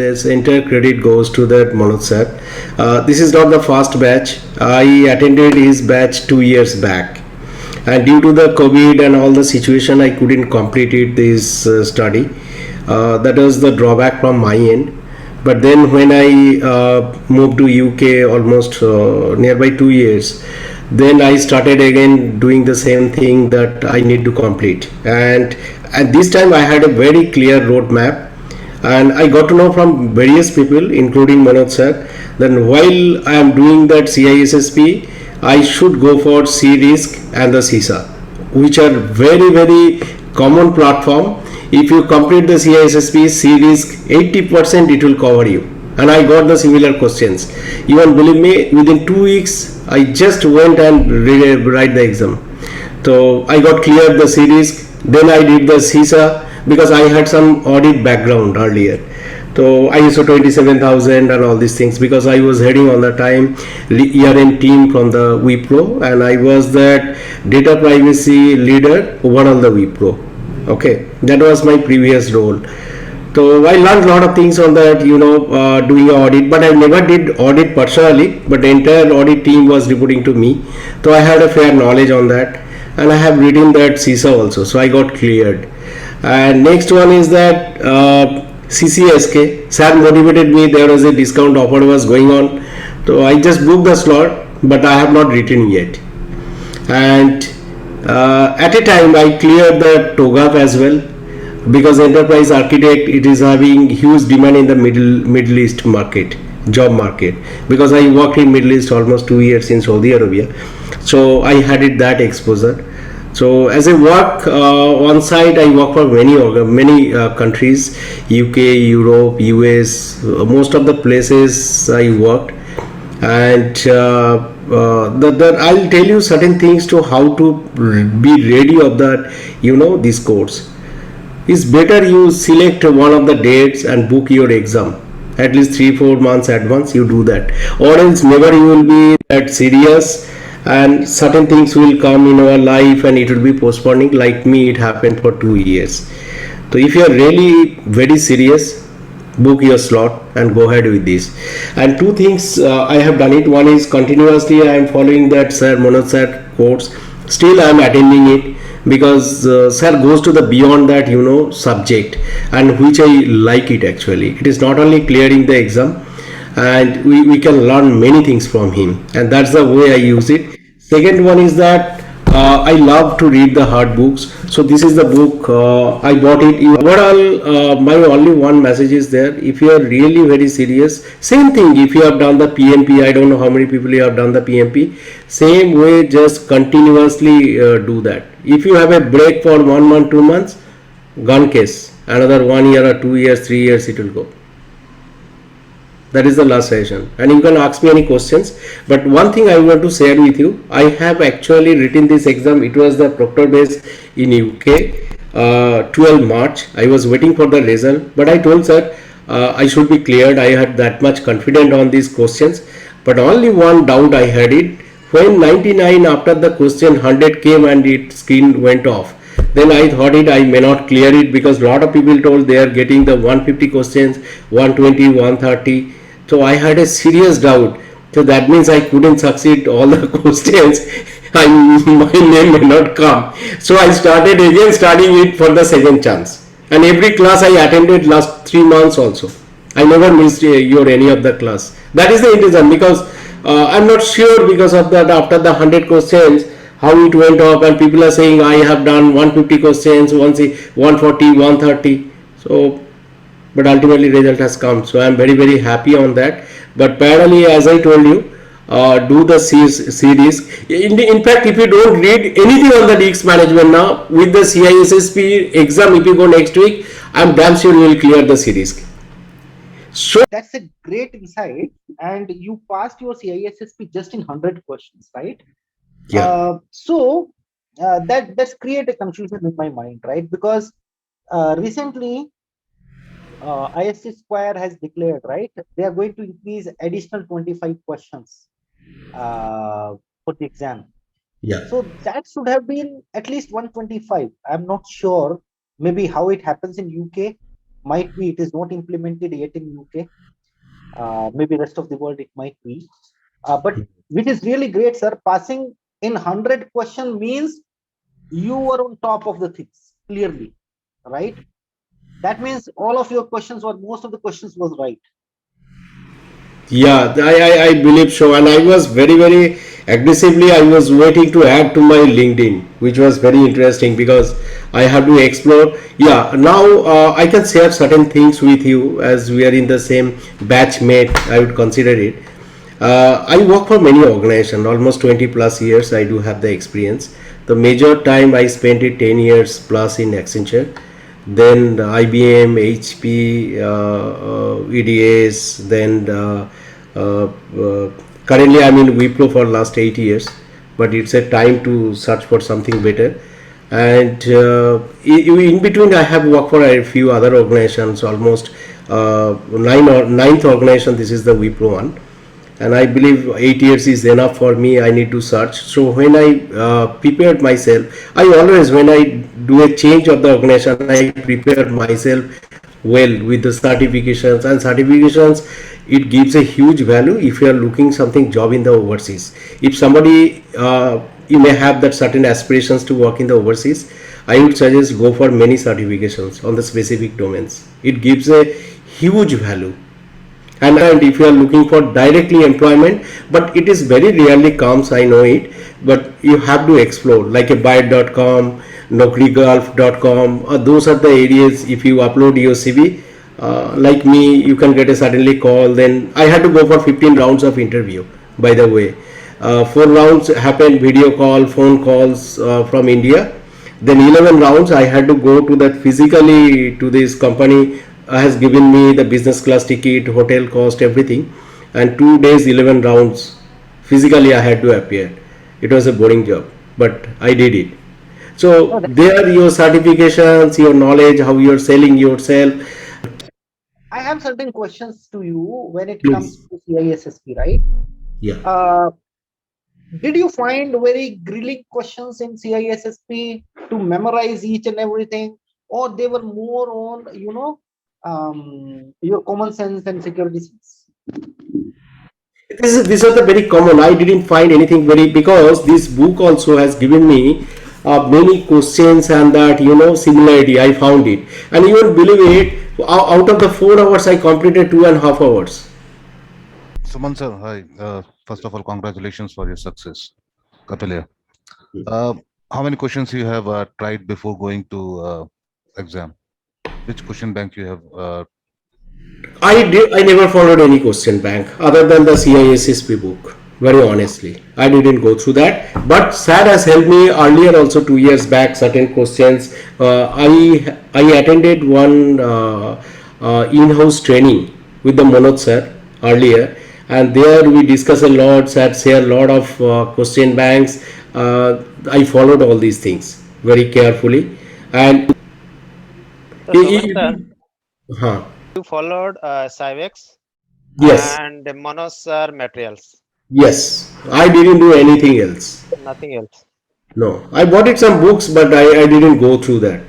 This entire credit goes to that Manoj sir. This is not the first batch. I attended his batch 2 years back, and due to the COVID and all the situation, I couldn't complete it this study. That was the drawback from my end. But then when I moved to UK almost nearby 2 years, then I started again doing the same thing that I need to complete. And at this time, I had a very clear roadmap, and I got to know from various people, including Manoj sir, then while I am doing that CISSP, I should go for CRISC and the CISA, which are very common platform. If you complete the CISSP, CRISC, 80% it will cover you. And I got the similar questions. Even believe me, within 2 weeks, I just went and write the exam. So I got cleared the CRISC, then I did the CISA because I had some audit background earlier. So ISO 27000 and all these things, because I was heading on the time year-end team from the Wipro, and I was that data privacy leader overall the Wipro. Okay, that was my previous role. So I learned a lot of things on that, doing audit, but I never did audit personally, but the entire audit team was reporting to me. So I had a fair knowledge on that, and I have written that CISA also, so I got cleared. And next one is that CCSK. Sir motivated me, there was a discount offer was going on. So I just booked the slot, but I have not written yet. And at a time I cleared the TOGAF as well, because enterprise architect, it is having huge demand in the Middle East market, job market, because I worked in Middle East almost 2 years in Saudi Arabia, so I had that exposure. So as I work on site, I work for many countries, UK, Europe, US, most of the places I worked. And I'll tell you certain things to how to be ready of that, this course. It's better you select one of the dates and book your exam at least 3-4 months advance. You do that, or else never you will be that serious, and certain things will come in our life and it will be postponing. Like me, it happened for 2 years. So if you are really very serious, book your slot and go ahead with this. And two things I have done it. One is continuously I am following that Sir Manoj sir course. Still I am attending it, because sir goes to the beyond that subject, and which I like it actually. It is not only clearing the exam, and we can learn many things from him, and that's the way I use it. Second one is that I love to read the hard books, so this is the book. I bought it. Overall, my only one message is there: if you are really very serious, same thing, if you have done the PMP, I don't know how many people you have done the PMP, same way, just continuously do that. If you have a break for 1 month, 2 months, gone case, another 1 year or 2 years, 3 years it will go. That is the last session, and you can ask me any questions. But one thing I want to share with you, I have actually written this exam. It was the proctor base in UK, 12 March. I was waiting for the result, but I told sir I should be cleared. I had that much confidence on these questions, but only one doubt I had it. When 99 after the question 100 came and its screen went off, then I thought I may not clear it, because a lot of people told they are getting the 150 questions, 120, 130. So I had a serious doubt. So that means I couldn't succeed all the questions. My name may not come. So I started again studying it for the second chance. And every class I attended last 3 months also. I never missed your any of the class. That is the reason, because I'm not sure, because of that after the 100 questions how it went up, and people are saying I have done 150 questions, 140, 130. So but ultimately result has come, so I am very happy on that. But parallelly, as I told you, do the CRISC. In fact, if you don't read anything on the risk management now, with the CISSP exam, if you go next week, I am damn sure you will clear the CRISC. So that's a great insight, and you passed your CISSP just in 100 questions, right? Yeah. That's create a confusion in my mind, right? Because recently ISC Square has declared, right, they are going to increase additional 25 questions for the exam. Yeah. So that should have been at least 125. I'm not sure maybe how it happens in UK, Might be it is not implemented yet in UK. Maybe rest of the world it might be. But which is really great, sir. Passing in 100 question means you were on top of the things clearly, right? That means all of your questions or most of the questions was right. Yeah, I believe so. And I was very aggressively, I was waiting to add to my LinkedIn, which was very interesting because I have to explore. Yeah, now I can share certain things with you as we are in the same batch mate, I would consider it. I work for many organizations, almost 20 plus years. I do have the experience. The major time I spent it 10 years plus in Accenture, then IBM, HP, EDS, then currently I'm in Wipro for last 8 years, but it's a time to search for something better. And in between, I have worked for a few other organizations, almost ninth organization. This is the Wipro one, and I believe 8 years is enough for me. I need to search. So when I prepared myself, I always, when I do a change of the organization, I prepare myself well with the certifications. And certifications, it gives a huge value if you are looking something job in the overseas. If somebody you may have that certain aspirations to work in the overseas, I would suggest go for many certifications on the specific domains. It gives a huge value. And if you are looking for directly employment, but it is very rarely comes, I know it, but you have to explore like a byte.com, nokrigulf.com, those are the areas. If you upload your CV, like me, you can get a suddenly call. Then I had to go for 15 rounds of interview, by the way. 4 rounds happened, video call, phone calls from India. Then 11 rounds I had to go to that physically to this company, has given me the business class ticket, hotel cost, everything. And 2 days, 11 rounds, physically I had to appear. It was a boring job, but I did it. So No, there your certifications, your knowledge, how you're selling yourself. I have certain questions to you when it comes Please. to CISSP, right? Yeah. Uh, did you find very grilling questions in CISSP to memorize each and everything, or they were more on, your common sense and security sense? These are the very common. I didn't find anything very, because this book also has given me many questions and that similarity. I found it, and you won't believe it. Out of the 4 hours, I completed 2.5 hours. Suman sir, hi. First of all, congratulations for your success. Kapil here. Uh, how many questions you have tried before going to exam? Which question bank you have? I never followed any question bank other than the CISSP book. Very honestly, I didn't go through that. But SAT has helped me earlier also 2 years back. Certain questions. I attended one in-house training with the Manoj sir earlier, and there we discuss a lot. SAT share a lot of question banks. I followed all these things very carefully, and So Suman sir, huh, you followed Cyvex yes. and Manoj sir materials, Yes, I didn't do anything else. nothing else. No, I bought it some books, but I didn't go through that.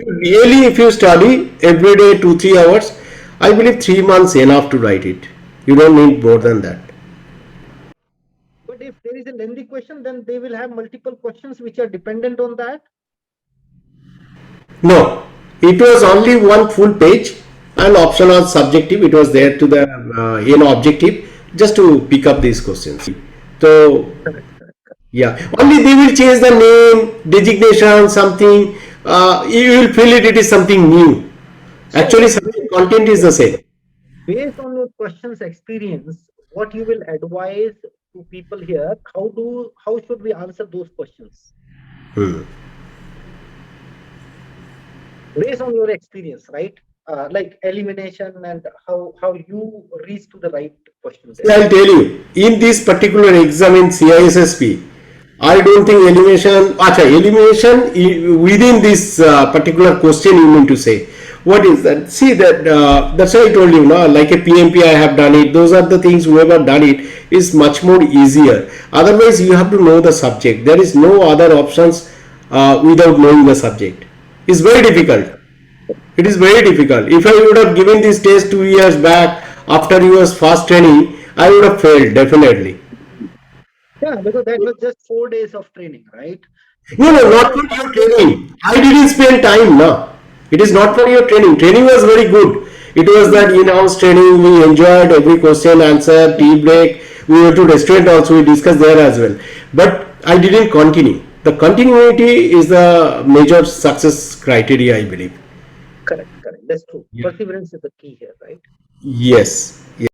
Really, if you study every day 2 3 hours, I believe 3 months enough to write it. You don't need more than that. But if there is a lengthy question, then they will have multiple questions which are dependent on that. No, it was only one full page, and option was subjective. It was there to the objective, just to pick up these questions. So yeah, only they will change the name, designation, something. You will feel it is something new. Actually, So, subject content is the same. based on your questions experience, what you will advise to people here, how should we answer those questions? Hmm. Based on your experience, right? Like elimination and how you reach to the right question See, there. I'll tell you, in this particular exam in CISSP, I don't think elimination, acha, elimination within this particular question you mean to say. What is that? See that, that's why I told you, no, like a PMP I have done it. Those are the things whoever done it is much more easier. Otherwise, you have to know the subject. There is no other options without knowing the subject. It's very difficult. It is very difficult. If I would have given this test 2 years back after your first training, I would have failed definitely. Yeah, because that was just 4 days of training, right? No, no, not for your training. I didn't spend time, no. It is not for your training. Training was very good. It was that in-house training. We enjoyed every question, answer, tea break. We went to restaurant also. We discussed there as well. But I didn't continue. The continuity is the major success criteria, I believe. Correct, correct. That's true. Yeah. Perseverance is the key here, right? Yes. Yes.